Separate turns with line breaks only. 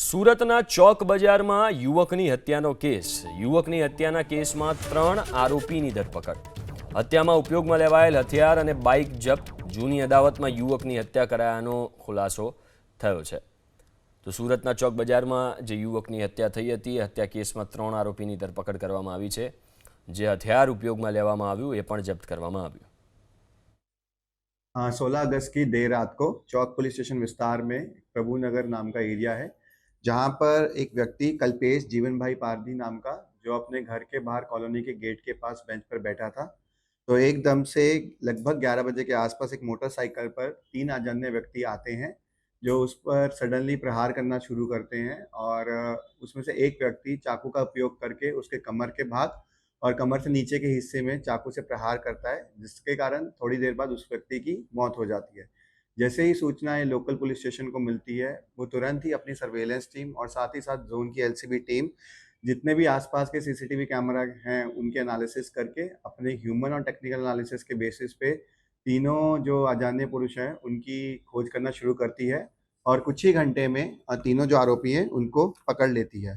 સુરતના ચોક બજારમાં યુવકની હત્યાનો કેસ. યુવકની હત્યાના કેસમાં 3 આરોપીની ધરપકડ. હત્યામાં ઉપયોગમાં લેવાયેલ હથિયાર અને બાઇક જપ્ત. જૂની અદાવતમાં યુવકની હત્યા કરાયાનો ખુલાસો થયો છે. તો સુરતના ચોક બજારમાં જે યુવકની હત્યા થઈ હતી, હત્યા કેસમાં 3 આરોપીની ધરપકડ કરવામાં આવી છે. જે હથિયાર ઉપયોગમાં લેવામાં આવ્યું એ પણ જપ્ત કરવામાં આવ્યું.
16 अगस्त की देर रात को चौक पुलिस स्टेशन विस्तार में प्रभुनगर नाम का एरिया है, जहां पर एक व्यक्ति कल्पेश जीवन भाई पारधी नाम का, जो अपने घर के बाहर कॉलोनी के गेट के पास बेंच पर बैठा था, तो एकदम से लगभग 11 बजे के आसपास एक मोटरसाइकिल पर 3 अजाने व्यक्ति आते हैं, जो उस पर सडनली प्रहार करना शुरू करते हैं और उसमें से एक व्यक्ति चाकू का उपयोग करके उसके कमर के भाग और कमर से नीचे के हिस्से में चाकू से प्रहार करता है, जिसके कारण थोड़ी देर बाद उस व्यक्ति की मौत हो जाती है। जैसे ही सूचनाएं लोकल पुलिस स्टेशन को मिलती है, वो तुरंत ही अपनी सर्वेलेंस टीम और साथ ही साथ जोन की एलसीबी टीम, जितने भी आसपास के सीसीटीवी कैमरा हैं उनके एनालिसिस करके अपने ह्यूमन और टेक्निकल एनालिसिस के बेसिस पे तीनों जो अजाने पुरुष हैं उनकी खोज करना शुरू करती है और कुछ ही घंटे में तीनों जो आरोपी हैं उनको पकड़ लेती है।